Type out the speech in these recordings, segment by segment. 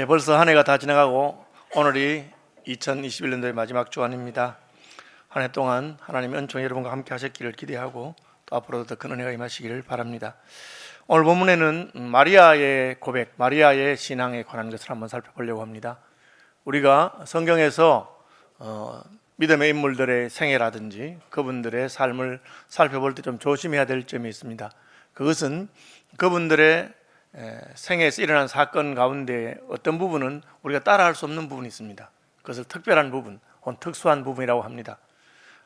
벌써 한 해가 다 지나가고 오늘이 2021년도의 마지막 주간입니다. 한 해 동안 하나님의 은총이 여러분과 함께 하셨기를 기대하고 또 앞으로도 더 큰 은혜가 임하시기를 바랍니다. 오늘 본문에는 마리아의 고백, 마리아의 신앙에 관한 것을 한번 살펴보려고 합니다. 우리가 성경에서 믿음의 인물들의 생애라든지 그분들의 삶을 살펴볼 때 좀 조심해야 될 점이 있습니다. 그것은 그분들의 생애에서 일어난 사건 가운데 어떤 부분은 우리가 따라할 수 없는 부분이 있습니다. 그것을 특별한 부분, 혹은 특수한 부분이라고 합니다.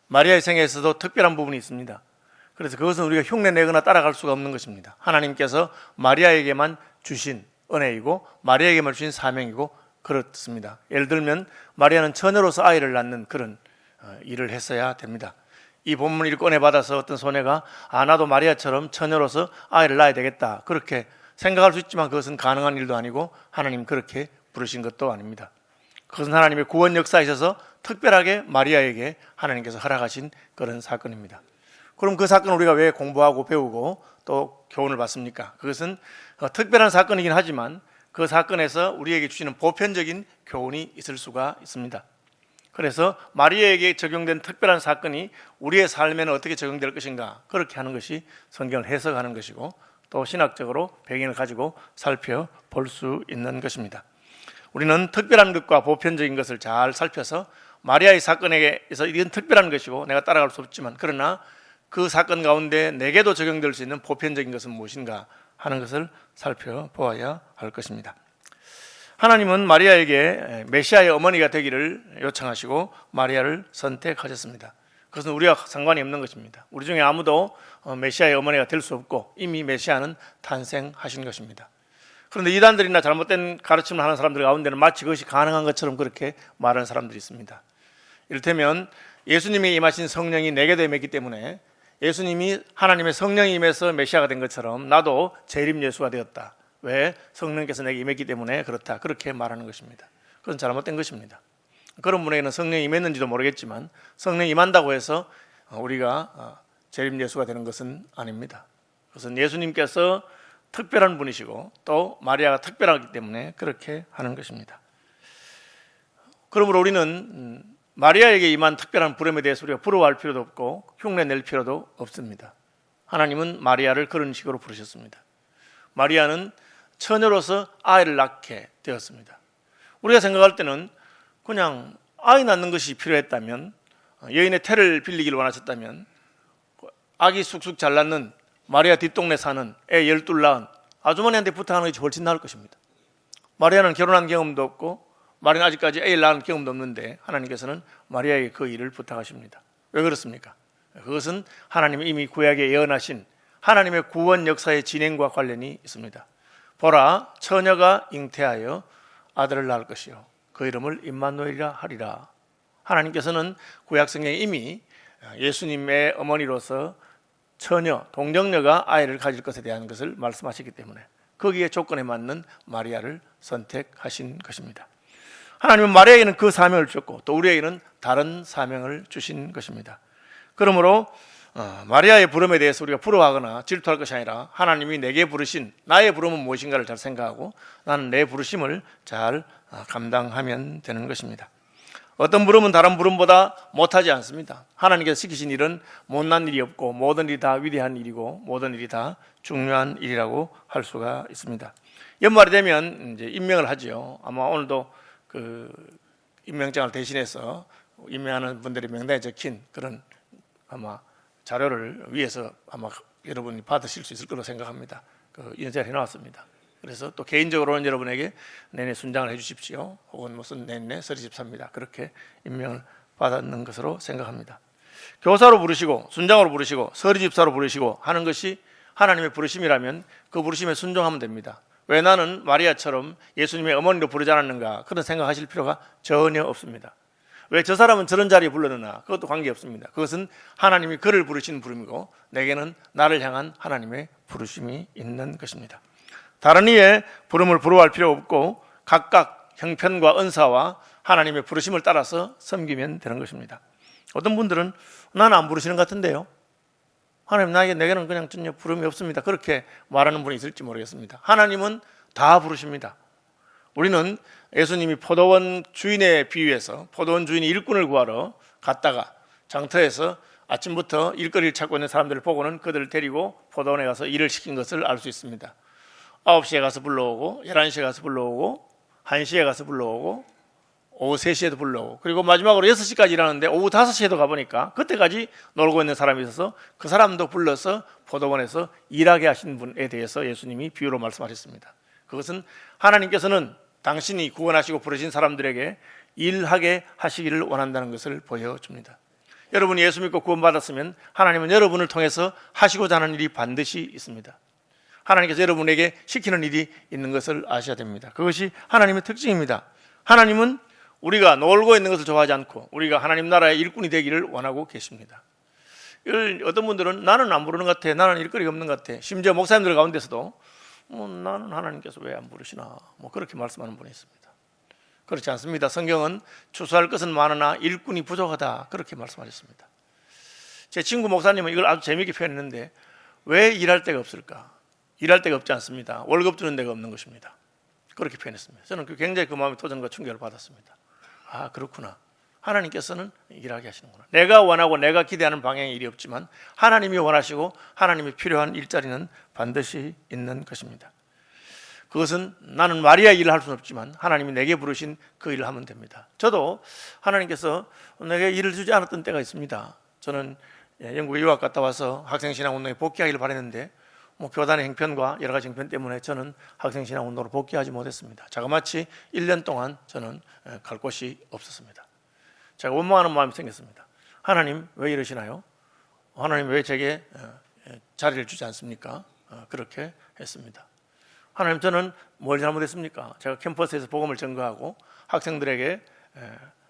마리아의 생애에서도 특별한 부분이 있습니다. 그래서 그것은 우리가 흉내내거나 따라갈 수가 없는 것입니다. 하나님께서 마리아에게만 주신 은혜이고 마리아에게만 주신 사명이고 그렇습니다. 예를 들면 마리아는 처녀로서 아이를 낳는 그런 일을 했어야 됩니다. 이 본문을 꺼내받아서 어떤 소녀가 나도 마리아처럼 처녀로서 아이를 낳아야 되겠다 그렇게 생각할 수 있지만 그것은 가능한 일도 아니고 하나님 그렇게 부르신 것도 아닙니다. 그것은 하나님의 구원 역사에 있어서 특별하게 마리아에게 하나님께서 허락하신 그런 사건입니다. 그럼 그 사건을 우리가 왜 공부하고 배우고 또 교훈을 받습니까? 그것은 특별한 사건이긴 하지만 그 사건에서 우리에게 주시는 보편적인 교훈이 있을 수가 있습니다. 그래서 마리아에게 적용된 특별한 사건이 우리의 삶에는 어떻게 적용될 것인가 그렇게 하는 것이 성경을 해석하는 것이고 또 신학적으로 배경을 가지고 살펴볼 수 있는 것입니다. 우리는 특별한 것과 보편적인 것을 잘 살펴서 마리아의 사건에서 이건 특별한 것이고 내가 따라갈 수 없지만 그러나 그 사건 가운데 내게도 적용될 수 있는 보편적인 것은 무엇인가 하는 것을 살펴보아야 할 것입니다. 하나님은 마리아에게 메시아의 어머니가 되기를 요청하시고 마리아를 선택하셨습니다. 그것은 우리와 상관이 없는 것입니다. 우리 중에 아무도 메시아의 어머니가 될 수 없고 이미 메시아는 탄생하신 것입니다. 그런데 이단들이나 잘못된 가르침을 하는 사람들 가운데는 마치 그것이 가능한 것처럼 그렇게 말하는 사람들이 있습니다. 이를테면 예수님이 임하신 성령이 내게도 임했기 때문에 예수님이 하나님의 성령이 임해서 메시아가 된 것처럼 나도 재림 예수가 되었다. 왜? 성령께서 내게 임했기 때문에 그렇다. 그렇게 말하는 것입니다. 그건 잘못된 것입니다. 그런 분에게는 성령이 임했는지도 모르겠지만 성령이 임한다고 해서 우리가 재림 예수가 되는 것은 아닙니다. 그것은 예수님께서 특별한 분이시고 또 마리아가 특별하기 때문에 그렇게 하는 것입니다. 그러므로 우리는 마리아에게 임한 특별한 부름에 대해서 우리가 부러워할 필요도 없고 흉내낼 필요도 없습니다. 하나님은 마리아를 그런 식으로 부르셨습니다. 마리아는 처녀로서 아이를 낳게 되었습니다. 우리가 생각할 때는 그냥 아이 낳는 것이 필요했다면 여인의 태를 빌리기를 원하셨다면 아기 쑥쑥 잘 낳는 마리아 뒷동네 사는 애 12 낳은 아주머니한테 부탁하는 것이 훨씬 나을 것입니다. 마리아는 결혼한 경험도 없고 마리아는 아직까지 애를 낳은 경험도 없는데 하나님께서는 마리아에게 그 일을 부탁하십니다. 왜 그렇습니까? 그것은 하나님이 이미 구약에 예언하신 하나님의 구원 역사의 진행과 관련이 있습니다. 보라, 처녀가 잉태하여 아들을 낳을 것이요 그 이름을 임마누엘이라 하리라. 하나님께서는 구약 성경에 이미 예수님의 어머니로서 처녀, 동정녀가 아이를 가질 것에 대한 것을 말씀하셨기 때문에 거기에 조건에 맞는 마리아를 선택하신 것입니다. 하나님은 마리아에게는 그 사명을 주셨고 또 우리에게는 다른 사명을 주신 것입니다. 그러므로 마리아의 부름에 대해서 우리가 부러워하거나 질투할 것이 아니라 하나님이 내게 부르신 나의 부름은 무엇인가를 잘 생각하고 나는 내 부르심을 잘 감당하면 되는 것입니다. 어떤 부름은 다른 부름보다 못하지 않습니다. 하나님께서 시키신 일은 못난 일이 없고 모든 일이 다 위대한 일이고 모든 일이 다 중요한 일이라고 할 수가 있습니다. 연말이 되면 이제 임명을 하죠. 아마 오늘도 그 임명장을 대신해서 임명하는 분들의 명단에 적힌 그런 아마 자료를 위에서 아마 여러분이 받으실 수 있을 거로 생각합니다. 그 인쇄를 해놨습니다. 그래서 또 개인적으로는 여러분에게 내내 순장을 해주십시오. 혹은 무슨 내내 서리집사입니다. 그렇게 임명을 받았는 것으로 생각합니다. 교사로 부르시고 순장으로 부르시고 서리집사로 부르시고 하는 것이 하나님의 부르심이라면 그 부르심에 순종하면 됩니다. 왜 나는 마리아처럼 예수님의 어머니로 부르지 않았는가 그런 생각하실 필요가 전혀 없습니다. 왜 저 사람은 저런 자리에 불렀느냐 그것도 관계없습니다. 그것은 하나님이 그를 부르신 부름이고 내게는 나를 향한 하나님의 부르심이 있는 것입니다. 다른 이의 부름을 부러워할 필요 없고 각각 형편과 은사와 하나님의 부르심을 따라서 섬기면 되는 것입니다. 어떤 분들은 나는 안 부르시는 것 같은데요, 하나님 내게는 그냥 전혀 부름이 없습니다, 그렇게 말하는 분이 있을지 모르겠습니다. 하나님은 다 부르십니다. 우리는 예수님이 포도원 주인에 비유해서 포도원 주인이 일꾼을 구하러 갔다가 장터에서 아침부터 일거리를 찾고 있는 사람들을 보고는 그들을 데리고 포도원에 가서 일을 시킨 것을 알 수 있습니다. 9시에 가서 불러오고 11시에 가서 불러오고 1시에 가서 불러오고 오후 3시에도 불러오고 그리고 마지막으로 6시까지 일하는데 오후 5시에도 가보니까 그때까지 놀고 있는 사람이 있어서 그 사람도 불러서 포도원에서 일하게 하신 분에 대해서 예수님이 비유로 말씀하셨습니다. 그것은 하나님께서는 당신이 구원하시고 부르신 사람들에게 일하게 하시기를 원한다는 것을 보여줍니다. 여러분이 예수 믿고 구원받았으면 하나님은 여러분을 통해서 하시고자 하는 일이 반드시 있습니다. 하나님께서 여러분에게 시키는 일이 있는 것을 아셔야 됩니다. 그것이 하나님의 특징입니다. 하나님은 우리가 놀고 있는 것을 좋아하지 않고 우리가 하나님 나라의 일꾼이 되기를 원하고 계십니다. 어떤 분들은 나는 안 부르는 것 같아, 나는 일거리가 없는 것 같아, 심지어 목사님들 가운데서도 나는 하나님께서 왜 안 부르시나 그렇게 말씀하는 분이 있습니다. 그렇지 않습니다. 성경은 추수할 것은 많으나 일꾼이 부족하다 그렇게 말씀하셨습니다. 제 친구 목사님은 이걸 아주 재미있게 표현했는데 왜 일할 데가 없을까? 일할 데가 없지 않습니다. 월급 주는 데가 없는 것입니다. 그렇게 표현했습니다. 저는 굉장히 그 마음에 도전과 충격을 받았습니다. 아, 그렇구나. 하나님께서는 일하게 하시는구나. 내가 원하고 내가 기대하는 방향의 일이 없지만 하나님이 원하시고 하나님이 필요한 일자리는 반드시 있는 것입니다. 그것은 나는 마리아 일을 할 수는 없지만 하나님이 내게 부르신 그 일을 하면 됩니다. 저도 하나님께서 내게 일을 주지 않았던 때가 있습니다. 저는 영국에 유학 갔다 와서 학생신앙운동에 복귀하기를 바랬는데 교단의 형편과 여러 가지 형편 때문에 저는 학생신앙운동으로 복귀하지 못했습니다. 자그마치 1년 동안 저는 갈 곳이 없었습니다. 제가 원망하는 마음이 생겼습니다. 하나님 왜 이러시나요? 하나님 왜 제게 자리를 주지 않습니까? 그렇게 했습니다. 하나님 저는 뭘 잘못했습니까? 제가 캠퍼스에서 복음을 전거하고 학생들에게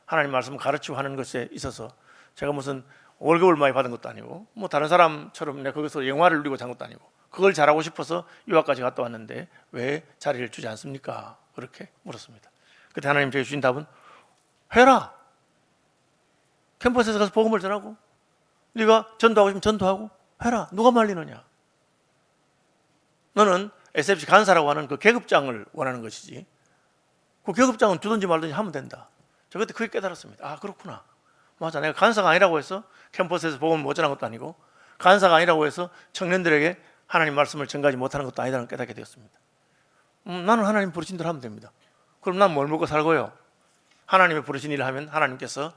하나님 말씀을 가르치고 하는 것에 있어서 제가 무슨 월급을 많이 받은 것도 아니고 다른 사람처럼 내가 거기서 영화를 누리고 산 것도 아니고 그걸 잘하고 싶어서 유학까지 갔다 왔는데 왜 자리를 주지 않습니까? 그렇게 물었습니다. 그때 하나님 제게 주신 답은 해라. 캠퍼스에서 가서 복음을 전하고 네가 전도하고 싶으면 전도하고 해라. 누가 말리느냐? 너는 SFC 간사라고 하는 그 계급장을 원하는 것이지 그 계급장은 주든지 말든지 하면 된다. 저 그때 그게 깨달았습니다. 아, 그렇구나. 맞아. 내가 간사가 아니라고 해서 캠퍼스에서 복음을 못 전한 것도 아니고 간사가 아니라고 해서 청년들에게 하나님 말씀을 전가하지 못하는 것도 아니다는 깨닫게 되었습니다. 나는 하나님 부르신 대로 하면 됩니다. 그럼 난 뭘 먹고 살고요? 하나님의 부르신 일을 하면 하나님께서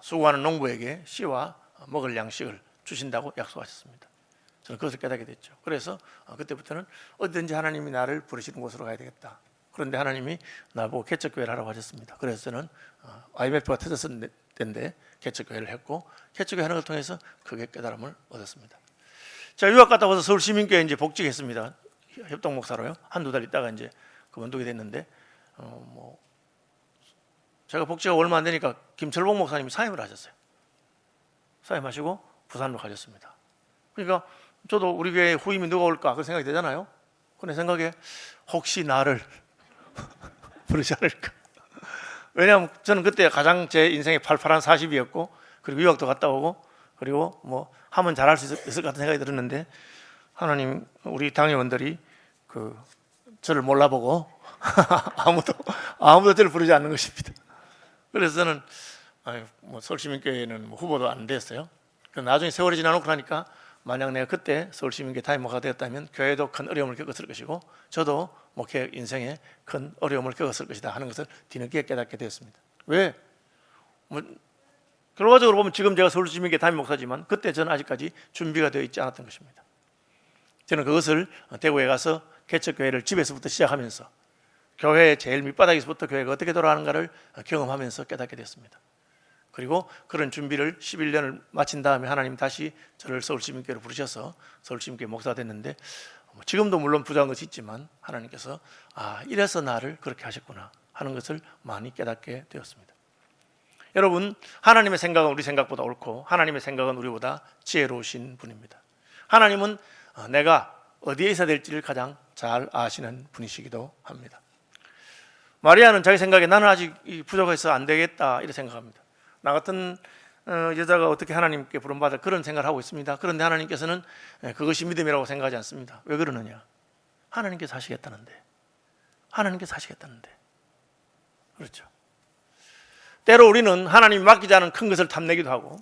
수고하는 농부에게 씨와 먹을 양식을 주신다고 약속하셨습니다. 저는 그것을 깨닫게 됐죠. 그래서 그때부터는 어디든지 하나님이 나를 부르시는 곳으로 가야 되겠다. 그런데 하나님이 나보고 개척교회를 하라고 하셨습니다. 그래서 저는 IMF가 터졌을 때인데 개척교회를 했고 개척교회 하는 걸 통해서 크게 깨달음을 얻었습니다. 제가 유학 갔다 와서 서울시민교회 이제 복직했습니다. 협동 목사로요. 한두 달 있다가 이제 그만두게 됐는데 제가 복직하고 얼마 안 되니까 김철봉 목사님이 사임을 하셨어요. 사임하시고 부산으로 가셨습니다. 그러니까 저도 우리 교회에 후임이 누가 올까 그 생각이 되잖아요. 그런 생각에 혹시 나를 부르지 않을까. 왜냐하면 저는 그때 가장 제 인생의 팔팔한 40이었고 그리고 유학도 갔다 오고 그리고 하면 잘할 수 있을 것 같은 생각이 들었는데 하나님 우리 당회원들이 저를 몰라보고 아무도 저를 부르지 않는 것입니다. 그래서 저는 서울시민교회는 후보도 안 됐어요. 나중에 세월이 지나놓고 나니까 만약 내가 그때 서울시민교회 담임목사가 되었다면 교회도 큰 어려움을 겪었을 것이고 저도 목회 인생에 큰 어려움을 겪었을 것이다 하는 것을 뒤늦게 깨닫게 되었습니다. 왜? 결과적으로 보면 지금 제가 서울시민교회 담임목사지만 그때 저는 아직까지 준비가 되어 있지 않았던 것입니다. 저는 그것을 대구에 가서 개척교회를 집에서부터 시작하면서 교회의 제일 밑바닥에서부터 교회가 어떻게 돌아가는가를 경험하면서 깨닫게 됐습니다. 그리고 그런 준비를 11년을 마친 다음에 하나님 다시 저를 서울시민교회로 부르셔서 서울시민교회 목사가 됐는데 지금도 물론 부족한 것이 있지만 하나님께서 이래서 나를 그렇게 하셨구나 하는 것을 많이 깨닫게 되었습니다. 여러분, 하나님의 생각은 우리 생각보다 옳고 하나님의 생각은 우리보다 지혜로우신 분입니다. 하나님은 내가 어디에 있어야 될지를 가장 잘 아시는 분이시기도 합니다. 마리아는 자기 생각에 나는 아직 부족해서 안 되겠다 이렇게 생각합니다. 나 같은 여자가 어떻게 하나님께 부름받을 그런 생각을 하고 있습니다. 그런데 하나님께서는 그것이 믿음이라고 생각하지 않습니다. 왜 그러느냐? 하나님께서 하시겠다는데 하나님께서 하시겠다는데. 그렇죠. 때로 우리는 하나님이 맡기지 않은 큰 것을 탐내기도 하고,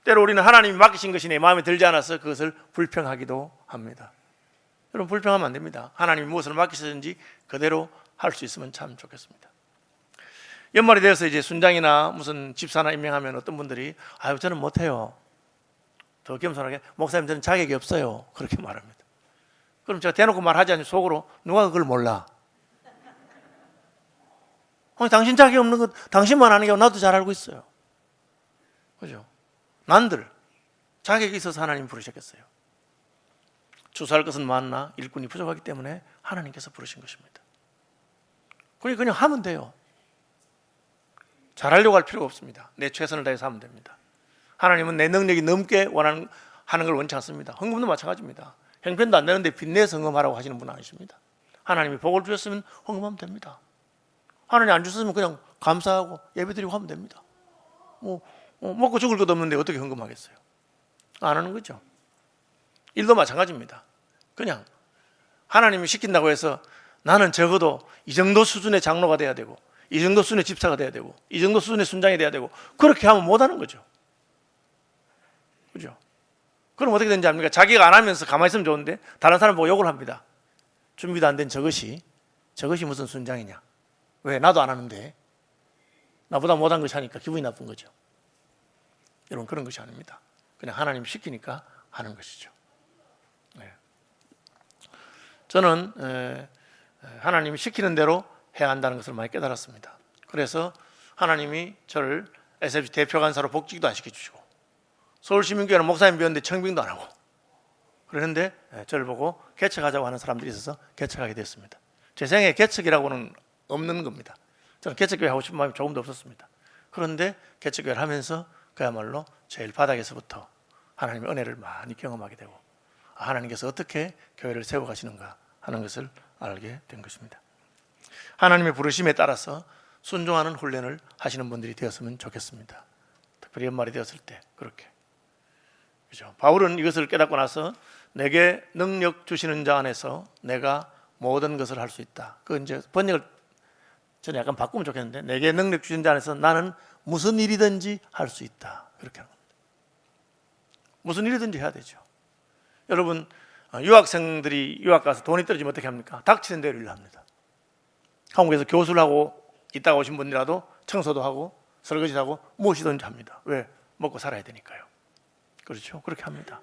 때로 우리는 하나님이 맡기신 것이 내 마음에 들지 않아서 그것을 불평하기도 합니다. 여러분, 불평하면 안 됩니다. 하나님이 무엇을 맡기셨는지 그대로 할 수 있으면 참 좋겠습니다. 연말이 되어서 이제 순장이나 무슨 집사나 임명하면 어떤 분들이 아유, 저는 못해요. 더 겸손하게, 목사님 저는 자격이 없어요. 그렇게 말합니다. 그럼 제가 대놓고 말하지 않니 속으로 누가 그걸 몰라? 당신 자격이 없는 것 당신만 아는 게 나도 잘 알고 있어요. 그죠? 난들 자격이 있어서 하나님 부르셨겠어요. 주사할 것은 많으나 일꾼이 부족하기 때문에 하나님께서 부르신 것입니다. 그냥 하면 돼요. 잘하려고 할 필요가 없습니다. 내 최선을 다해서 하면 됩니다. 하나님은 내 능력이 넘게 하는 걸 원치 않습니다. 헌금도 마찬가지입니다. 형편도 안 되는데 빚내서 헌금하라고 하시는 분은 아니십니다. 하나님이 복을 주셨으면 헌금하면 됩니다. 하나님 안 주셨으면 그냥 감사하고 예배드리고 하면 됩니다. 먹고 죽을 것도 없는데 어떻게 헌금하겠어요? 안 하는 거죠. 일도 마찬가지입니다. 그냥 하나님이 시킨다고 해서 나는 적어도 이 정도 수준의 장로가 돼야 되고, 이 정도 수준의 집사가 돼야 되고, 이 정도 수준의 순장이 돼야 되고, 그렇게 하면 못하는 거죠. 그죠? 그럼 어떻게 되는지 압니까? 자기가 안 하면서 가만히 있으면 좋은데 다른 사람 보고 욕을 합니다. 준비도 안 된 저것이 무슨 순장이냐? 왜? 나도 안 하는데 나보다 못한 것이 하니까 기분이 나쁜 거죠. 여러분, 그런 것이 아닙니다. 그냥 하나님 시키니까 하는 것이죠. 네. 저는 하나님이 시키는 대로 해야 한다는 것을 많이 깨달았습니다. 그래서 하나님이 저를 SFC 대표 간사로 복직도 안 시켜주시고, 서울시민교회는 목사님 배웠는데 청빙도 안 하고, 그러는데 저를 보고 개척하자고 하는 사람들이 있어서 개척하게 됐습니다. 제 생에 개척이라고는 없는 겁니다. 저는 개척교회 하고 싶은 마음이 조금도 없었습니다. 그런데 개척교회를 하면서 그야말로 제일 바닥에서부터 하나님의 은혜를 많이 경험하게 되고, 하나님께서 어떻게 교회를 세워가시는가 하는 것을 알게 된 것입니다. 하나님의 부르심에 따라서 순종하는 훈련을 하시는 분들이 되었으면 좋겠습니다. 특별히 연말이 되었을 때 그렇게. 그죠? 바울은 이것을 깨닫고 나서 내게 능력 주시는 자 안에서 내가 모든 것을 할 수 있다. 그 이제 번역을 저는 약간 바꾸면 좋겠는데, 내게 능력 주신 자 안에서 나는 무슨 일이든지 할 수 있다. 그렇게 하는 겁니다. 무슨 일이든지 해야 되죠. 여러분, 유학생들이 유학 가서 돈이 떨어지면 어떻게 합니까? 닥치는 대로 일을 합니다. 한국에서 교수를 하고 있다가 오신 분이라도 청소도 하고 설거지도 하고 무엇이든지 합니다. 왜? 먹고 살아야 되니까요. 그렇죠? 그렇게 합니다.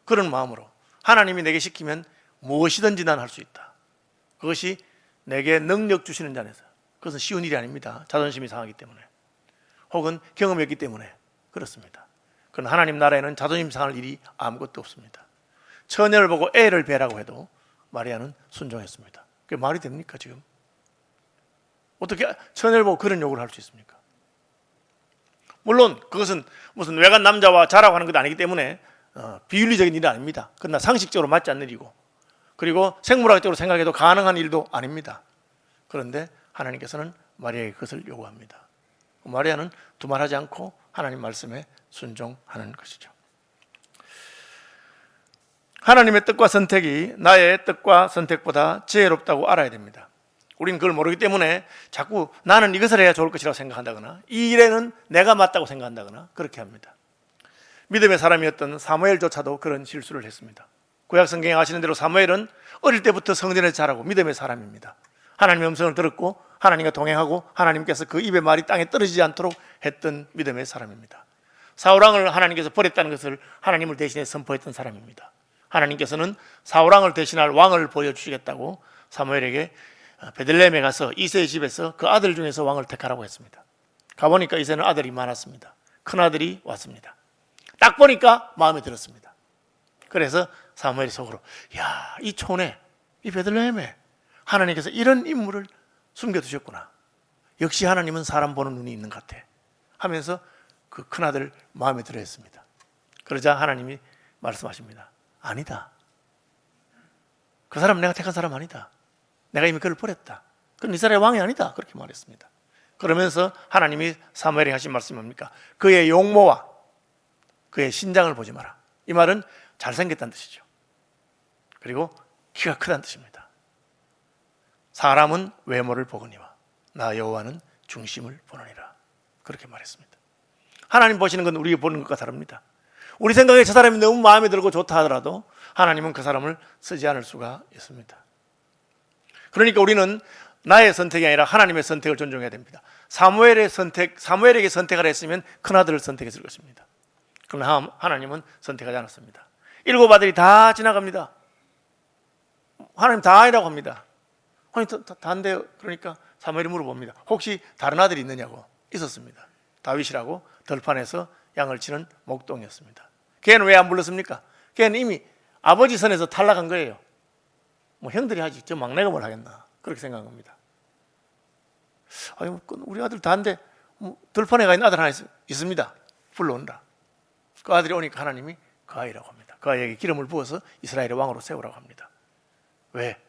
그런 마음으로 하나님이 내게 시키면 무엇이든지 난 할 수 있다. 그것이 내게 능력 주시는 자 안에서. 그것은 쉬운 일이 아닙니다. 자존심이 상하기 때문에, 혹은 경험이 없기 때문에 그렇습니다. 그러나 하나님 나라에는 자존심 상할 일이 아무것도 없습니다. 처녀를 보고 애를 베라고 해도 마리아는 순종했습니다. 그게 말이 됩니까 지금? 어떻게 처녀를 보고 그런 욕을 할 수 있습니까? 물론 그것은 무슨 외간 남자와 자라고 하는 것 아니기 때문에 비윤리적인 일은 아닙니다. 그러나 상식적으로 맞지 않는 일이고, 그리고 생물학적으로 생각해도 가능한 일도 아닙니다. 그런데 하나님께서는 마리아에게 그것을 요구합니다. 마리아는 두말하지 않고 하나님 말씀에 순종하는 것이죠. 하나님의 뜻과 선택이 나의 뜻과 선택보다 지혜롭다고 알아야 됩니다. 우리는 그걸 모르기 때문에 자꾸 나는 이것을 해야 좋을 것이라고 생각한다거나, 이 일에는 내가 맞다고 생각한다거나 그렇게 합니다. 믿음의 사람이었던 사무엘조차도 그런 실수를 했습니다. 구약 성경에 아시는 대로 사무엘은 어릴 때부터 성전에서 자라고 믿음의 사람입니다. 하나님의 음성을 들었고 하나님과 동행하고 하나님께서 그 입의 말이 땅에 떨어지지 않도록 했던 믿음의 사람입니다. 사울왕을 하나님께서 버렸다는 것을 하나님을 대신해 선포했던 사람입니다. 하나님께서는 사울왕을 대신할 왕을 보여주시겠다고 사무엘에게 베들레헴에 가서 이새의 집에서 그 아들 중에서 왕을 택하라고 했습니다. 가보니까 이새는 아들이 많았습니다. 큰아들이 왔습니다. 딱 보니까 마음에 들었습니다. 그래서 사무엘이 속으로, 야, 이 촌에, 이 베들레헴에 하나님께서 이런 인물을 숨겨두셨구나. 역시 하나님은 사람 보는 눈이 있는 것 같아 하면서 그 큰아들 마음에 들어 했습니다. 그러자 하나님이 말씀하십니다. 아니다. 그 사람 내가 택한 사람 아니다. 내가 이미 그를 버렸다. 그건 이스라엘 왕이 아니다. 그렇게 말했습니다. 그러면서 하나님이 사무엘에게 하신 말씀이 뭡니까? 그의 용모와 그의 신장을 보지 마라. 이 말은 잘생겼다는 뜻이죠. 그리고 키가 크다는 뜻입니다. 사람은 외모를 보거니와 나 여호와는 중심을 보느니라. 그렇게 말했습니다. 하나님 보시는 건 우리가 보는 것과 다릅니다. 우리 생각에 저 사람이 너무 마음에 들고 좋다 하더라도 하나님은 그 사람을 쓰지 않을 수가 있습니다. 그러니까 우리는 나의 선택이 아니라 하나님의 선택을 존중해야 됩니다. 사무엘에게 선택을 했으면 큰아들을 선택했을 것입니다. 그러나 하나님은 선택하지 않았습니다. 7 아들이 다 지나갑니다. 하나님 다 아니라고 합니다. 아니, 다인데요. 그러니까 사무엘이 물어봅니다. 혹시 다른 아들이 있느냐고. 있었습니다. 다윗이라고 들판에서 양을 치는 목동이었습니다. 걔는 왜 안 불렀습니까? 걔는 이미 아버지 선에서 탈락한 거예요. 뭐 형들이 하지, 저 막내가 뭘 하겠나, 그렇게 생각한 겁니다. 아니, 우리 아들 다인데 들판에 가 있는 아들 하나 있습니다. 불러온다. 그 아들이 오니까 하나님이 그 아이라고 합니다. 그 아이에게 기름을 부어서 이스라엘의 왕으로 세우라고 합니다. 왜?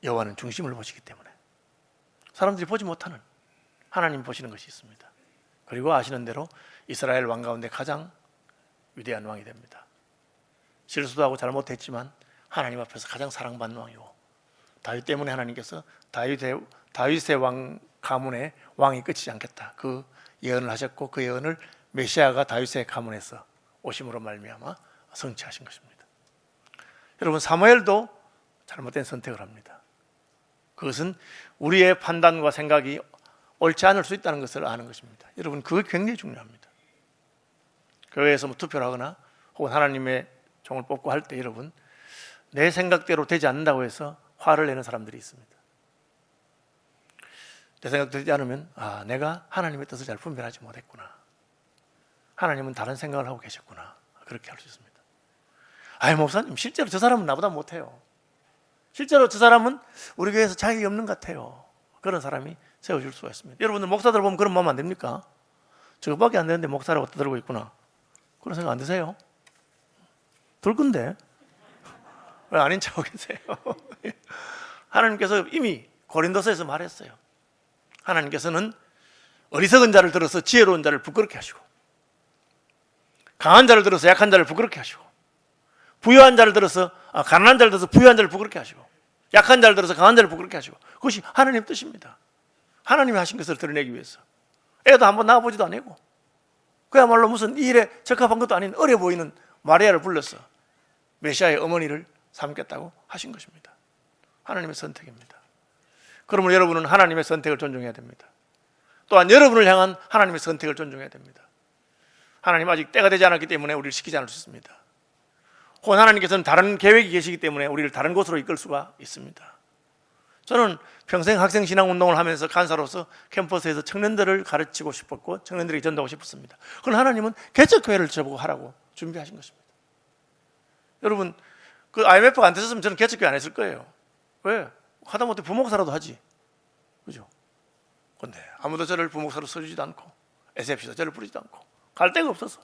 여호와는 중심을 보시기 때문에. 사람들이 보지 못하는 하나님 보시는 것이 있습니다. 그리고 아시는 대로 이스라엘 왕 가운데 가장 위대한 왕이 됩니다. 실수도 하고 잘못했지만 하나님 앞에서 가장 사랑받는 왕이고, 다윗 때문에 하나님께서 다윗의 왕 가문의 왕이 끝이지 않겠다, 그 예언을 하셨고, 그 예언을 메시아가 다윗의 가문에서 오심으로 말미암아 성취하신 것입니다. 여러분, 사무엘도 잘못된 선택을 합니다. 그것은 우리의 판단과 생각이 옳지 않을 수 있다는 것을 아는 것입니다. 여러분, 그게 굉장히 중요합니다. 교회에서 뭐 투표를 하거나 혹은 하나님의 종을 뽑고 할 때 여러분, 내 생각대로 되지 않는다고 해서 화를 내는 사람들이 있습니다. 내 생각대로 되지 않으면 내가 하나님의 뜻을 잘 분별하지 못했구나, 하나님은 다른 생각을 하고 계셨구나, 그렇게 할 수 있습니다. 목사님, 실제로 저 사람은 나보다 못해요. 실제로 저 사람은 우리 교회에서 자격이 없는 것 같아요. 그런 사람이 세워질 수가 있습니다. 여러분들 목사들 보면 그런 마음 안 됩니까? 저거밖에 안 되는데 목사라고 떠들고 있구나, 그런 생각 안 드세요? 들 건데 왜 아닌 척하고 계세요? 하나님께서 이미 고린도서에서 말했어요. 하나님께서는 어리석은 자를 들어서 지혜로운 자를 부끄럽게 하시고, 강한 자를 들어서 약한 자를 부끄럽게 하시고, 부유한 자를 들어서 가난한 자를 들어서 부유한 자를 부끄럽게 하시고, 약한 자를 들어서 강한 자를 부끄럽게 하시고, 그것이 하나님 뜻입니다. 하나님이 하신 것을 드러내기 위해서. 애도 한번 낳아보지도 않고 그야말로 무슨 이 일에 적합한 것도 아닌 어려 보이는 마리아를 불러서 메시아의 어머니를 삼겠다고 하신 것입니다. 하나님의 선택입니다. 그러므로 여러분은 하나님의 선택을 존중해야 됩니다. 또한 여러분을 향한 하나님의 선택을 존중해야 됩니다. 하나님 아직 때가 되지 않았기 때문에 우리를 시키지 않을 수 있습니다. 혹은 하나님께서는 다른 계획이 계시기 때문에 우리를 다른 곳으로 이끌 수가 있습니다. 저는 평생 학생신앙운동을 하면서 간사로서 캠퍼스에서 청년들을 가르치고 싶었고 청년들에게 전도하고 싶었습니다. 그럼 하나님은 개척교회를 저보고 하라고 준비하신 것입니다. 여러분, 그 IMF가 안 됐었으면 저는 개척교회 안 했을 거예요. 왜? 하다못해 부목사라도 하지, 그죠? 근데 아무도 저를 부목사로 써주지도 않고 SFC도 저를 부르지도 않고 갈 데가 없어서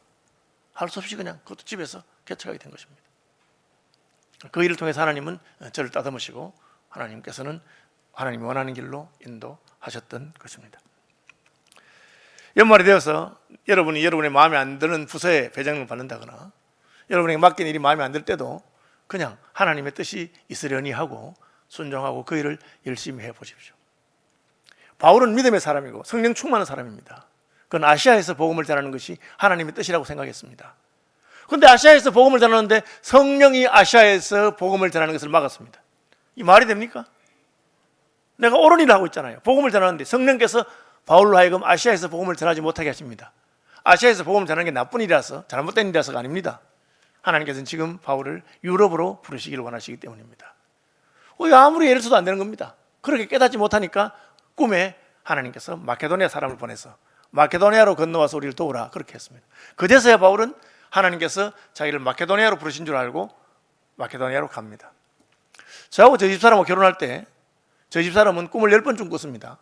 할 수 없이 그냥 그것도 집에서 개척하게 된 것입니다. 그 일을 통해서 하나님은 저를 따듬으시고 하나님께서는 하나님이 원하는 길로 인도하셨던 것입니다. 연말이 되어서 여러분이 여러분의 마음에 안 드는 부서에 배정을 받는다거나 여러분에게 맡긴 일이 마음에 안 들 때도 그냥 하나님의 뜻이 있으려니 하고 순종하고 그 일을 열심히 해보십시오. 바울은 믿음의 사람이고 성령 충만한 사람입니다. 그건 아시아에서 복음을 전하는 것이 하나님의 뜻이라고 생각했습니다. 그런데 아시아에서 복음을 전하는데 성령이 아시아에서 복음을 전하는 것을 막았습니다. 이 말이 됩니까? 내가 옳은 일을 하고 있잖아요. 복음을 전하는데 성령께서 바울로 하여금 아시아에서 복음을 전하지 못하게 하십니다. 아시아에서 복음을 전하는 게 나쁜 일이라서, 잘못된 일이라서가 아닙니다. 하나님께서는 지금 바울을 유럽으로 부르시기를 원하시기 때문입니다. 아무리 애를 써도 안 되는 겁니다. 그렇게 깨닫지 못하니까 꿈에 하나님께서 마케도니아 사람을 보내서 마케도니아로 건너와서 우리를 도우라, 그렇게 했습니다. 그제서야 바울은 하나님께서 자기를 마케도니아로 부르신 줄 알고 마케도니아로 갑니다. 저하고 저 집사람하고 결혼할 때 저 집사람은 꿈을 10번쯤 꿨습니다.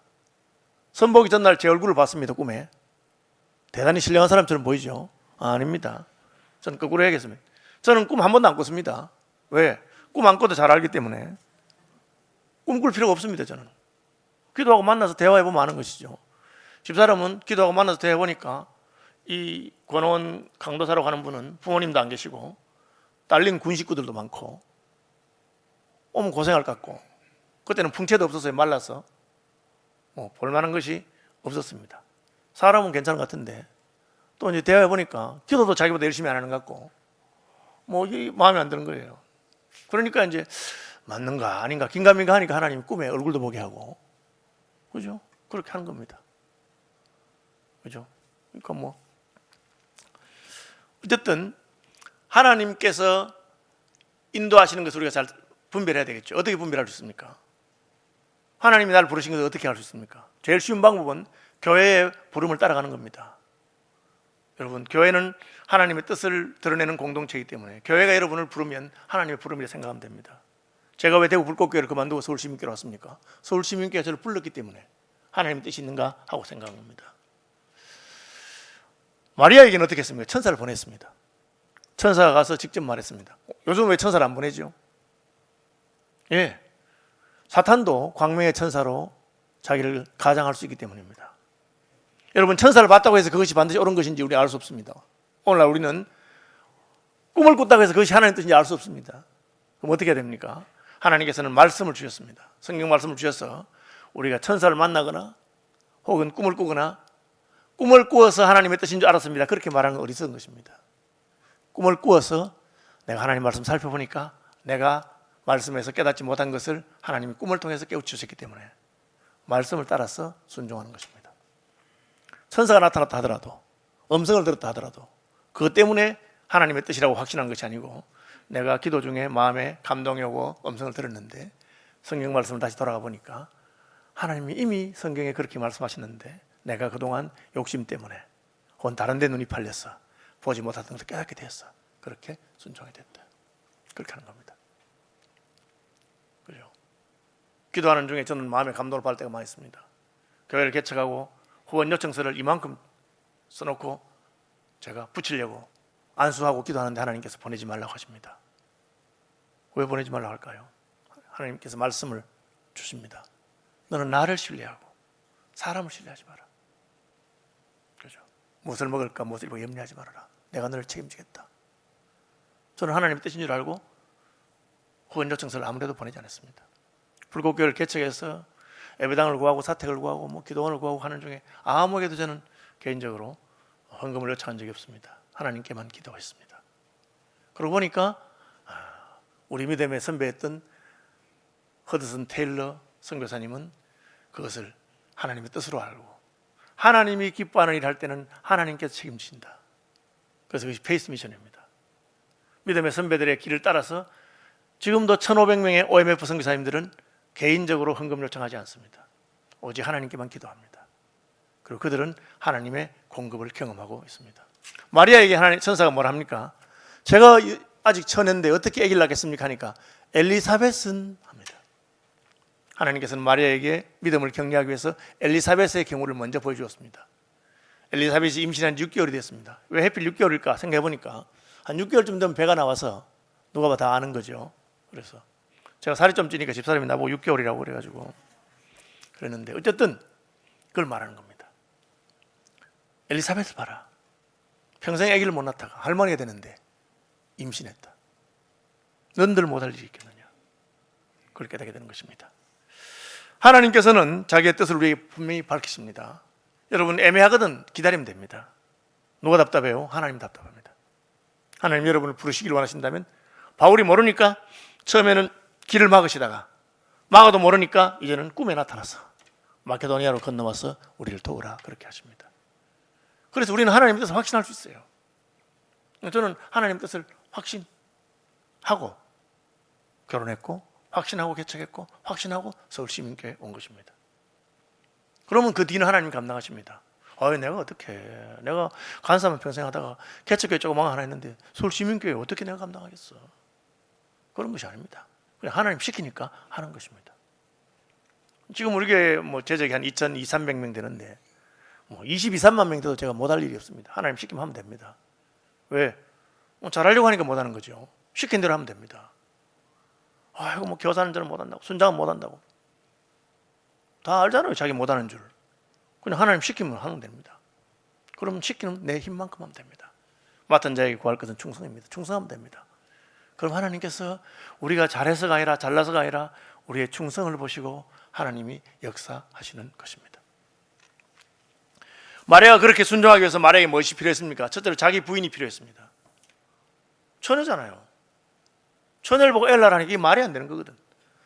선보기 전날 제 얼굴을 봤습니다. 꿈에. 대단히 신령한 사람처럼 보이죠? 아닙니다. 저는 거꾸로 해야겠습니다. 저는 꿈 한 번도 안 꿨습니다. 왜? 꿈 안 꿔도 잘 알기 때문에. 꿈 꿀 필요가 없습니다. 저는 기도하고 만나서 대화해보면 아는 것이죠. 집사람은 기도하고 만나서 대화해보니까 이 권원 강도사로 가는 분은 부모님도 안 계시고 딸린 군 식구들도 많고 오면 고생할 것 같고 그때는 풍채도 없었어요. 말라서 볼만한 것이 없었습니다. 사람은 괜찮은 것 같은데 또 이제 대화해 보니까 기도도 자기보다 열심히 안 하는 것 같고 이게 마음에 안 드는 거예요. 그러니까 이제 맞는가 아닌가 긴가민가 하니까 하나님 꿈에 얼굴도 보게 하고, 그죠? 그렇게 하는 겁니다. 그죠? 그러니까 어쨌든 하나님께서 인도하시는 것을 우리가 잘 분별해야 되겠죠. 어떻게 분별할 수 있습니까? 하나님이 나를 부르신 것을 어떻게 할 수 있습니까? 제일 쉬운 방법은 교회의 부름을 따라가는 겁니다. 여러분, 교회는 하나님의 뜻을 드러내는 공동체이기 때문에 교회가 여러분을 부르면 하나님의 부름이라 생각하면 됩니다. 제가 왜 대구 불꽃교회를 그만두고 서울시민교회로 왔습니까? 서울시민교회가 저를 불렀기 때문에 하나님의 뜻이 있는가 하고 생각한 겁니다. 마리아에게는 어떻게 했습니까? 천사를 보냈습니다. 천사가 가서 직접 말했습니다. 요즘 왜 천사를 안 보내죠? 예, 사탄도 광명의 천사로 자기를 가장할 수 있기 때문입니다. 여러분, 천사를 봤다고 해서 그것이 반드시 옳은 것인지 우리 알 수 없습니다. 오늘날 우리는 꿈을 꿨다고 해서 그것이 하나님의 뜻인지 알 수 없습니다. 그럼 어떻게 해야 됩니까? 하나님께서는 말씀을 주셨습니다. 성경 말씀을 주셔서 우리가 천사를 만나거나 혹은 꿈을 꾸거나 꿈을 꾸어서 하나님의 뜻인 줄 알았습니다. 그렇게 말하는 건 어리석은 것입니다. 꿈을 꾸어서 내가 하나님 말씀 살펴보니까 내가 말씀에서 깨닫지 못한 것을 하나님이 꿈을 통해서 깨우치셨기 때문에 말씀을 따라서 순종하는 것입니다. 천사가 나타났다 하더라도, 음성을 들었다 하더라도 그것 때문에 하나님의 뜻이라고 확신한 것이 아니고 내가 기도 중에 마음에 감동이 오고 음성을 들었는데 성경 말씀을 다시 돌아가 보니까 하나님이 이미 성경에 그렇게 말씀하셨는데 내가 그동안 욕심 때문에 혹은 다른 데 눈이 팔려서 보지 못했던 것을 깨닫게 되었어. 그렇게 순종이 됐다. 그렇게 하는 겁니다. 그죠? 기도하는 중에 저는 마음에 감동을 받을 때가 많이 있습니다. 교회를 개척하고 후원 요청서를 이만큼 써놓고 제가 붙이려고 안수하고 기도하는데 하나님께서 보내지 말라고 하십니다. 왜 보내지 말라고 할까요? 하나님께서 말씀을 주십니다. 너는 나를 신뢰하고 사람을 신뢰하지 마라. 그죠? 무엇을 먹을까 무엇을 입을까 염려하지 말아라. 내가 너를 책임지겠다. 저는 하나님의 뜻인 줄 알고 후원 요청서를 아무래도 보내지 않았습니다. 불꽃교회를 개척해서 예배당을 구하고 사택을 구하고 기도원을 구하고 하는 중에 아무에게도 저는 개인적으로 헌금을 요청한 적이 없습니다. 하나님께만 기도했습니다. 그러고 보니까 우리 믿음의 선배였던 허드슨 테일러 선교사님은 그것을 하나님의 뜻으로 알고 하나님이 기뻐하는 일을 할 때는 하나님께서 책임진다. 그래서 그것이 페이스 미션입니다. 믿음의 선배들의 길을 따라서 지금도 1,500명의 OMF 선교사님들은 개인적으로 헌금 요청하지 않습니다. 오직 하나님께만 기도합니다. 그리고 그들은 하나님의 공급을 경험하고 있습니다. 마리아에게 하나님 천사가 뭐라 합니까? 제가 아직 처녀인데 어떻게 아기를 낳겠습니까? 하니까 엘리사벳은 합니다. 하나님께서는 마리아에게 믿음을 격려하기 위해서 엘리사벳의 경우를 먼저 보여주었습니다. 엘리사벳이 임신한 6개월이 됐습니다. 왜 하필 6개월일까 생각해보니까 한 6개월쯤 되면 배가 나와서 누가 봐 다 아는 거죠. 그래서 제가 살이 좀 찌니까 집사람이 나보고 6개월이라고 그래가지고 그랬는데 어쨌든 그걸 말하는 겁니다. 엘리사벳을 봐라. 평생 아기를 못 낳다가 할머니가 되는데 임신했다. 너희들 못할 일이 있겠느냐. 그걸 깨닫게 되는 것입니다. 하나님께서는 자기의 뜻을 우리에게 분명히 밝히십니다. 여러분 애매하거든 기다리면 됩니다. 누가 답답해요? 하나님 답답합니다. 하나님 여러분을 부르시길 원하신다면 바울이 모르니까 처음에는 길을 막으시다가 막아도 모르니까 이제는 꿈에 나타나서 마케도니아로 건너와서 우리를 도우라 그렇게 하십니다. 그래서 우리는 하나님의 뜻을 확신할 수 있어요. 저는 하나님의 뜻을 확신하고 결혼했고 확신하고 개척했고 확신하고 서울시민교회에 온 것입니다. 그러면 그 뒤는 하나님이 감당하십니다. 내가 어떻게 내가 간사만 평생 하다가 개척교회 조그마한 하나 했는데 서울시민교회 어떻게 내가 감당하겠어. 그런 것이 아닙니다. 그냥 하나님 시키니까 하는 것입니다. 지금 우리 교회 재적이 한 2,200~300명 되는데 22~3만 명 돼도 제가 못할 일이 없습니다. 하나님 시키면 하면 됩니다. 왜? 잘하려고 하니까 못하는 거죠. 시킨 대로 하면 됩니다. 이거 교사는 저는 못한다고 순장은 못한다고 다 알잖아요. 자기 못하는 줄. 그냥 하나님 시키면 하면 됩니다. 그러면 시키는 내 힘만큼 하면 됩니다. 맡은 자에게 구할 것은 충성입니다. 충성하면 됩니다. 그럼 하나님께서 우리가 잘해서가 아니라 잘나서가 아니라 우리의 충성을 보시고 하나님이 역사하시는 것입니다. 마리아가 그렇게 순종하기 위해서 마리아에게 무엇이 필요했습니까? 첫째로 자기 부인이 필요했습니다. 처녀잖아요. 처녀를 보고 엘라라는 게 이게 말이 안 되는 거거든.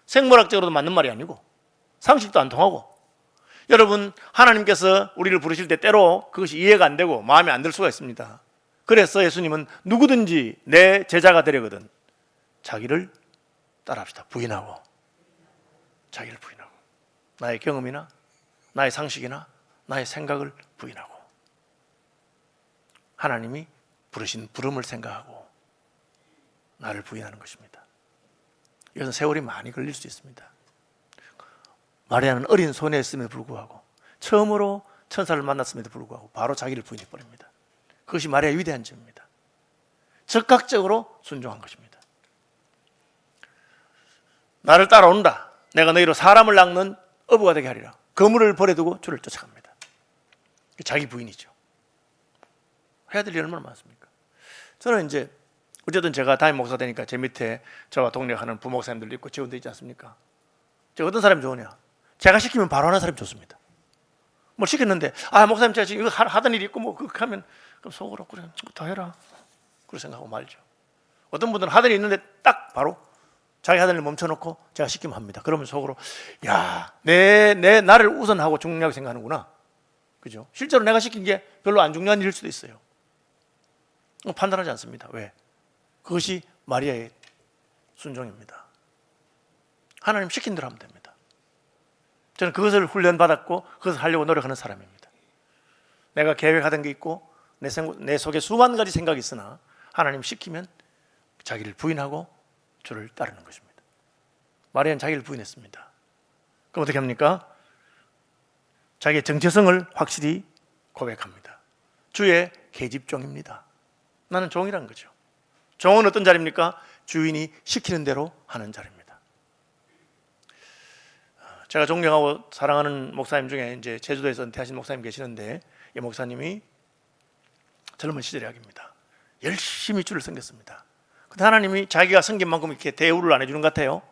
생물학적으로도 맞는 말이 아니고 상식도 안 통하고. 여러분, 하나님께서 우리를 부르실 때 때로 그것이 이해가 안 되고 마음에 안 들 수가 있습니다. 그래서 예수님은 누구든지 내 제자가 되려거든 자기를 따라합시다. 부인하고, 자기를 부인하고, 나의 경험이나 나의 상식이나 나의 생각을 부인하고 하나님이 부르신 부름을 생각하고 나를 부인하는 것입니다. 이것은 세월이 많이 걸릴 수 있습니다. 마리아는 어린 소녀였음에도 불구하고 처음으로 천사를 만났음에도 불구하고 바로 자기를 부인해버립니다. 그것이 마리아의 위대한 점입니다. 적극적으로 순종한 것입니다. 나를 따라온다. 내가 너희로 사람을 낚는 어부가 되게 하리라. 그물을 버려두고 주를 쫓아갑니다. 자기 부인이죠. 해야 될 일이 얼마나 많습니까? 저는 이제 어쨌든 제가 담임 목사 되니까 제 밑에 저와 동력하는 부목사님들도 있고 지원도 있지 않습니까? 제가 어떤 사람이 좋으냐? 제가 시키면 바로 하는 사람이 좋습니다. 뭘 시켰는데 목사님 제가 지금 이거 하던 일이 있고 뭐 그렇게 하면 그럼 속으로 그래 더 해라 그렇게 생각하고 말죠. 어떤 분들은 하던 일이 있는데 딱 바로 자기 하던 일 멈춰놓고 제가 시키면 합니다. 그러면 속으로 나를 우선하고 중요하게 생각하는구나. 그죠? 실제로 내가 시킨 게 별로 안 중요한 일일 수도 있어요. 판단하지 않습니다. 왜? 그것이 마리아의 순종입니다. 하나님 시킨 대로 하면 됩니다. 저는 그것을 훈련받았고 그것을 하려고 노력하는 사람입니다. 내가 계획하던 게 있고 내 속에 수만 가지 생각이 있으나 하나님 시키면 자기를 부인하고 주를 따르는 것입니다. 마리아는 자기를 부인했습니다. 그럼 어떻게 합니까? 자기의 정체성을 확실히 고백합니다. 주의 계집종입니다. 나는 종이란 거죠. 종은 어떤 자리입니까? 주인이 시키는 대로 하는 자리입니다. 제가 존경하고 사랑하는 목사님 중에 이제 제주도에서 은퇴하신 목사님 계시는데 이 목사님이 젊은 시절의 이야기입니다. 열심히 주를 섬겼습니다. 근데 하나님이 자기가 섬긴 만큼 이렇게 대우를 안 해주는 것 같아요.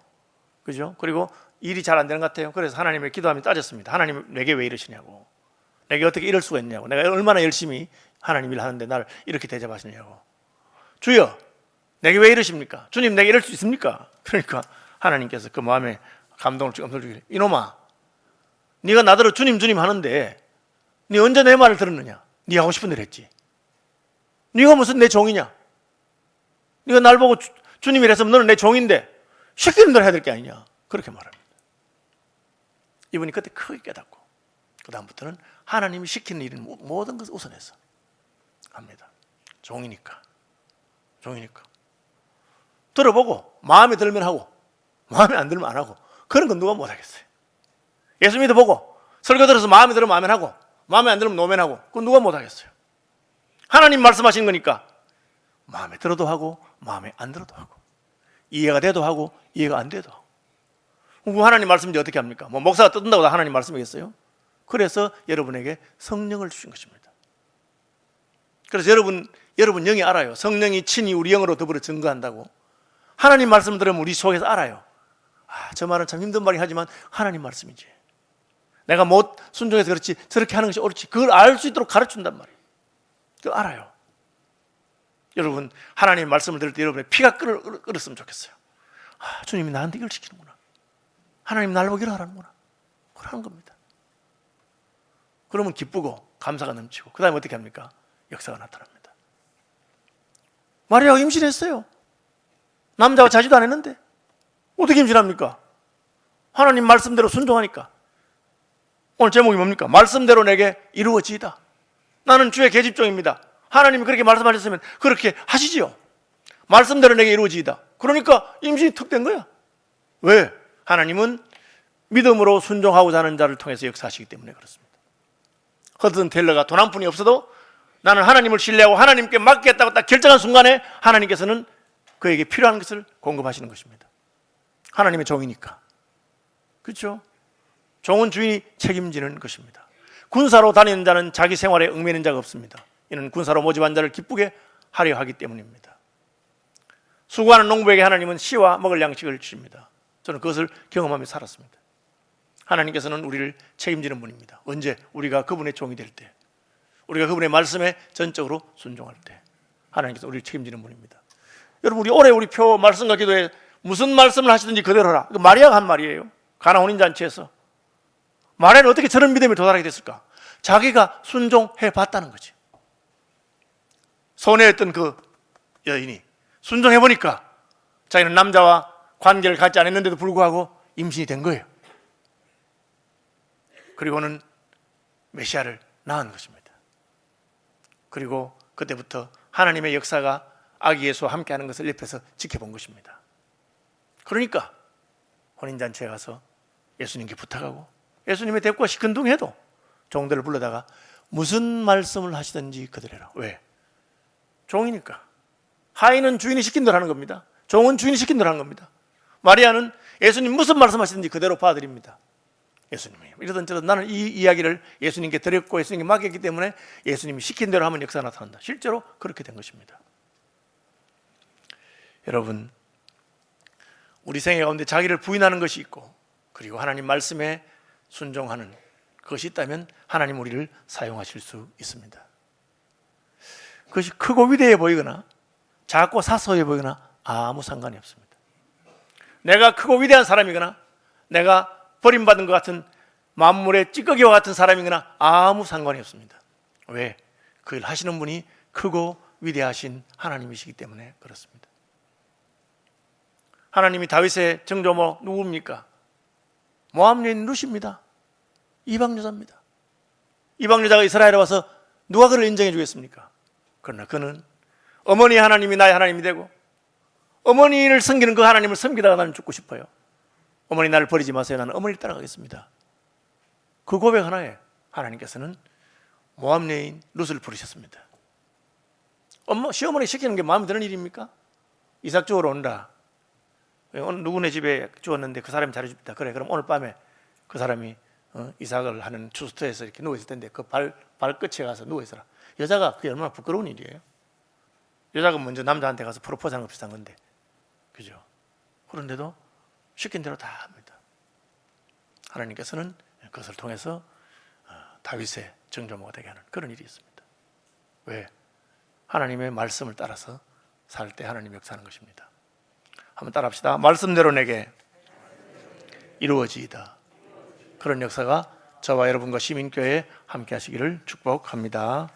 그죠? 그리고 일이 잘 안 되는 것 같아요. 그래서 하나님을 기도하며 따졌습니다. 하나님 내게 왜 이러시냐고. 내게 어떻게 이럴 수가 있냐고. 내가 얼마나 열심히 하나님 일 하는데 나를 이렇게 대접하시냐고. 주여, 내게 왜 이러십니까? 주님, 내게 이럴 수 있습니까? 그러니까 하나님께서 그 마음에 감동을 엄청 주길래 이놈아, 네가 나더러 주님 주님 하는데 네 언제 내 말을 들었느냐? 네 하고 싶은 대로 했지. 네가 무슨 내 종이냐? 네가 날 보고 주님이랬으면 너는 내 종인데 시키는 대로 해야 될 게 아니냐? 그렇게 말합니다. 이분이 그때 크게 깨닫고 그 다음부터는 하나님이 시키는 일은 모든 것을 우선해서 합니다. 종이니까 들어보고 마음에 들면 하고 마음에 안 들면 안 하고 그런 건 누가 못하겠어요. 예수 믿어보고 설교 들어서 마음에 들으면 아멘하고 마음에 안 들으면 노멘하고 그건 누가 못하겠어요. 하나님 말씀하신 거니까 마음에 들어도 하고 마음에 안 들어도 하고 이해가 돼도 하고 이해가 안 돼도 하고. 하나님 말씀인지 어떻게 합니까? 뭐 목사가 뜯는다고 다 하나님 말씀이겠어요? 그래서 여러분에게 성령을 주신 것입니다. 그래서 여러분 영이 알아요. 성령이 친히 우리 영으로 더불어 증거한다고. 하나님 말씀 들으면 우리 속에서 알아요. 저 말은 참 힘든 말이긴 하지만 하나님 말씀이지. 내가 못 순종해서 그렇지 저렇게 하는 것이 옳지. 그걸 알 수 있도록 가르친단 말이에요. 그걸 알아요. 여러분 하나님 말씀을 들을 때 여러분의 피가 끓었으면 좋겠어요. 주님이 나한테 이걸 시키는구나. 하나님 나를 보기를 하라는구나. 그러는 겁니다. 그러면 기쁘고 감사가 넘치고 그 다음에 어떻게 합니까? 역사가 나타납니다. 마리아가 임신했어요. 남자와 자지도 안 했는데 어떻게 임신합니까? 하나님 말씀대로 순종하니까. 오늘 제목이 뭡니까? 말씀대로 내게 이루어지이다. 나는 주의 계집종입니다. 하나님이 그렇게 말씀하셨으면 그렇게 하시지요. 말씀대로 내게 이루어지이다. 그러니까 임신이 턱 된 거야. 왜? 하나님은 믿음으로 순종하고자 하는 자를 통해서 역사하시기 때문에 그렇습니다. 허드슨 테일러가 돈 한 푼이 없어도 나는 하나님을 신뢰하고 하나님께 맡기겠다고 딱 결정한 순간에 하나님께서는 그에게 필요한 것을 공급하시는 것입니다. 하나님의 종이니까. 그렇죠? 종은 주인이 책임지는 것입니다. 군사로 다니는 자는 자기 생활에 얽매이는 자가 없습니다. 이는 군사로 모집한 자를 기쁘게 하려 하기 때문입니다. 수고하는 농부에게 하나님은 씨와 먹을 양식을 주십니다. 저는 그것을 경험하며 살았습니다. 하나님께서는 우리를 책임지는 분입니다. 언제? 우리가 그분의 종이 될 때, 우리가 그분의 말씀에 전적으로 순종할 때 하나님께서 우리를 책임지는 분입니다. 여러분, 우리 올해 우리 표 말씀과 기도에 무슨 말씀을 하시든지 그대로 하라. 마리아가 한 말이에요. 가나 혼인잔치에서. 마리아는 어떻게 저런 믿음에 도달하게 됐을까? 자기가 순종해 봤다는 거지. 손해했던 그 여인이 순종해 보니까 자기는 남자와 관계를 갖지 않았는데도 불구하고 임신이 된 거예요. 그리고는 메시아를 낳은 것입니다. 그리고 그때부터 하나님의 역사가 아기 예수와 함께하는 것을 옆에서 지켜본 것입니다. 그러니까 혼인잔치에 가서 예수님께 부탁하고 예수님의 대꾸가 시큰둥해도 종들을 불러다가 무슨 말씀을 하시든지 그대로 해라. 왜? 종이니까. 하인은 주인이 시킨 대로 하는 겁니다. 종은 주인이 시킨 대로 하는 겁니다. 마리아는 예수님 무슨 말씀하시든지 그대로 받아들입니다. 예수님이 이러던 저러던 나는 이 이야기를 예수님께 드렸고 예수님께 맡겼기 때문에 예수님이 시킨 대로 하면 역사가 나타난다. 실제로 그렇게 된 것입니다. 여러분, 우리 생애 가운데 자기를 부인하는 것이 있고 그리고 하나님 말씀에 순종하는 그것이 있다면 하나님 우리를 사용하실 수 있습니다. 그것이 크고 위대해 보이거나 작고 사소해 보이거나 아무 상관이 없습니다. 내가 크고 위대한 사람이거나 내가 버림받은 것 같은 만물의 찌꺼기와 같은 사람이거나 아무 상관이 없습니다. 왜? 그 일 하시는 분이 크고 위대하신 하나님이시기 때문에 그렇습니다. 하나님이 다윗의 정조모 누굽니까? 모압 여인 룻입니다. 이방 여자입니다. 이방 여자가 이스라엘에 와서 누가 그를 인정해 주겠습니까? 그러나 그는 어머니 하나님이 나의 하나님이 되고 어머니를 섬기는 그 하나님을 섬기다가 나는 죽고 싶어요. 어머니 나를 버리지 마세요. 나는 어머니를 따라가겠습니다. 그 고백 하나에 하나님께서는 모압 여인 룻을 부르셨습니다. 시어머니 시키는 게 마음에 드는 일입니까? 이삭 주우러 온다. 오늘 누구네 집에 주었는데 그 사람이 잘해줍니다. 그래, 그럼 오늘 밤에 그 사람이 이삭을 하는 주스터에서 이렇게 누워있을 텐데 그 발끝에 가서 누워있어라. 여자가 그게 얼마나 부끄러운 일이에요. 여자가 먼저 남자한테 가서 프로포즈하는 것 비슷한 건데, 그죠? 그런데도 시킨 대로 다 합니다. 하나님께서는 그것을 통해서 다윗의 정조모가 되게 하는 그런 일이 있습니다. 왜? 하나님의 말씀을 따라서 살 때 하나님 역사하는 것입니다. 한번 따라합시다. 말씀대로 내게 이루어지이다. 그런 역사가 저와 여러분과 시민교회에 함께 하시기를 축복합니다.